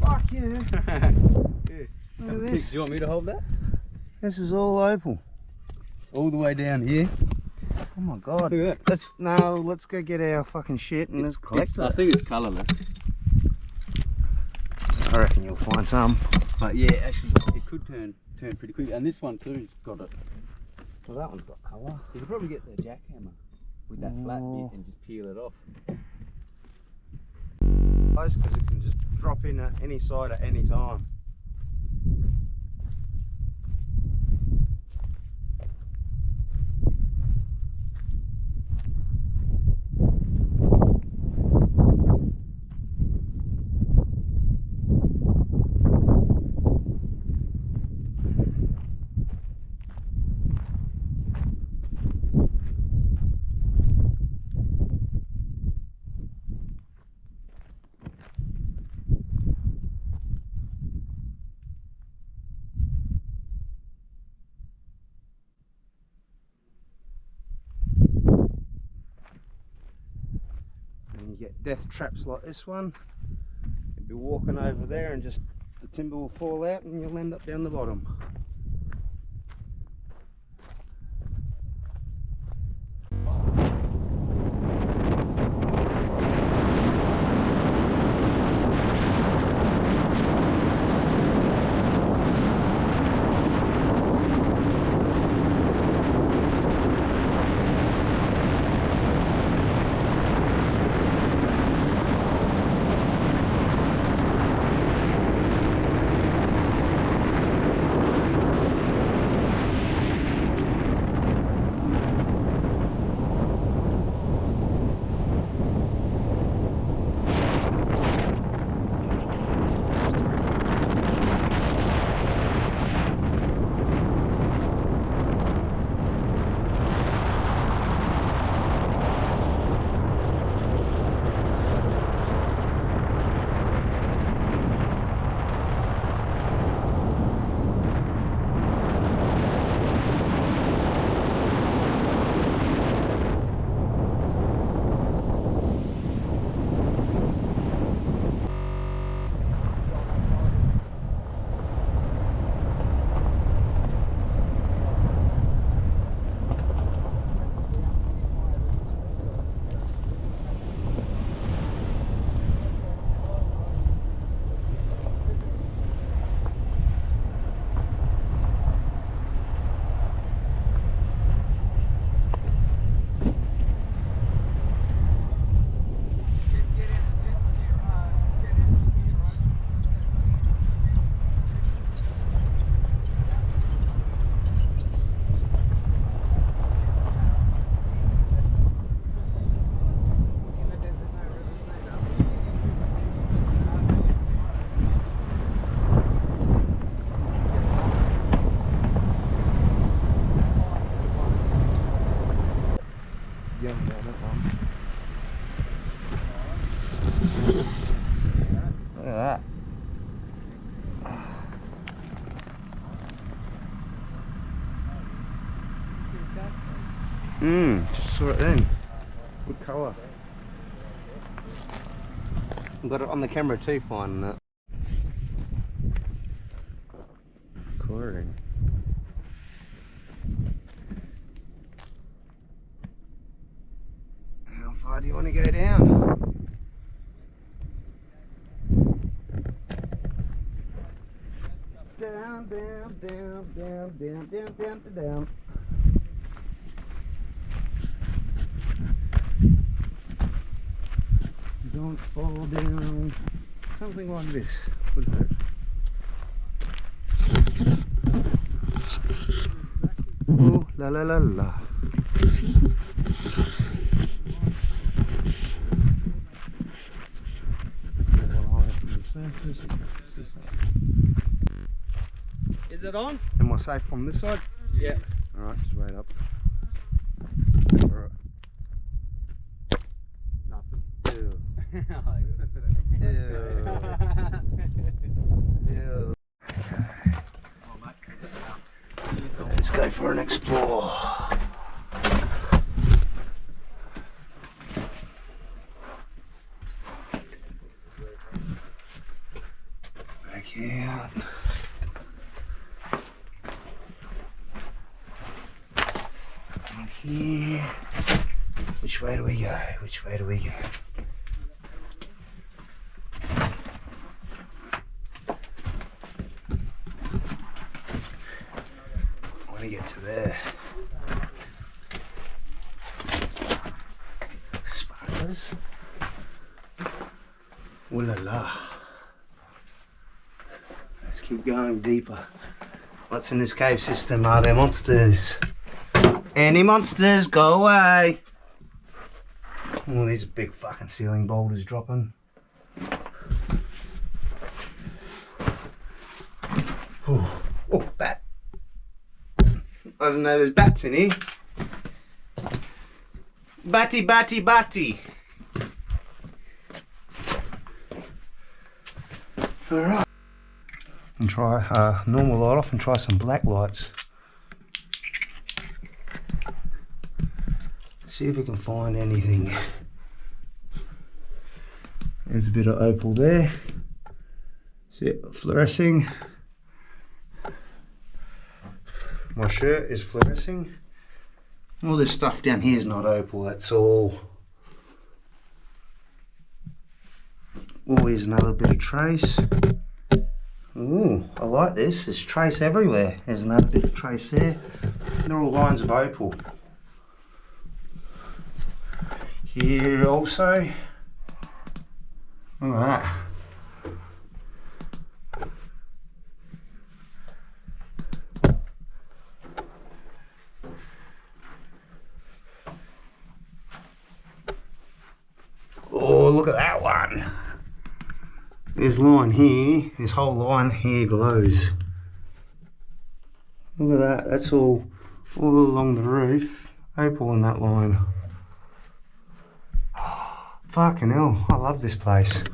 Fuck yeah. Yeah. Look at this. Do you want me to hold that? This is all opal. All the way down here. Oh my god. Look at that. Let's go get our fucking shit and let's collect it. I think it's colourless. I reckon you'll find some. But yeah, actually it could turn pretty quick. And this one too's got it. Well, that one's got colour. You could probably get the jackhammer with that flat bit and just peel it off. Because it can just drop in at any side at any time. And you get death traps like this one. You'll be walking over there and just the timber will fall out and you'll end up down the bottom. Look at that. Just saw it then. Good colour. Got it on the camera too, finding it. Recording. do you want to go down? Down, down, down, down, down, down, down, down. Don't fall down. Something like this, wouldn't it? Oh, la la la la. Is it on? Am I safe from this side? Yeah. Alright, just wait up. Alright. Nothing. Ew. Ew. Ew. Let's go for an explore. Back out. And here. Which way do we go? Which way do we go? I want to get to there. Spiders. Ooh la la. Let's keep going deeper. What's in this cave system? Are there monsters? Any monsters, go away! Oh, these big fucking ceiling boulders dropping. Oh, oh, bat. I didn't know there's bats in here. Batty, batty, batty. Alright. And try normal light off and try some black lights. See if we can find anything. There's a bit of opal there. See it fluorescing. My shirt is fluorescing. All this stuff down here is not opal, that's all. Oh, here's another bit of trace. Ooh, I like this. There's trace everywhere. There's another bit of trace there. They're all lines of opal. Here also. Look at that. Oh, look at that one. This line here, this whole line here glows. Look at that, that's all along the roof. Opal in that line. Oh, fucking hell, I love this place.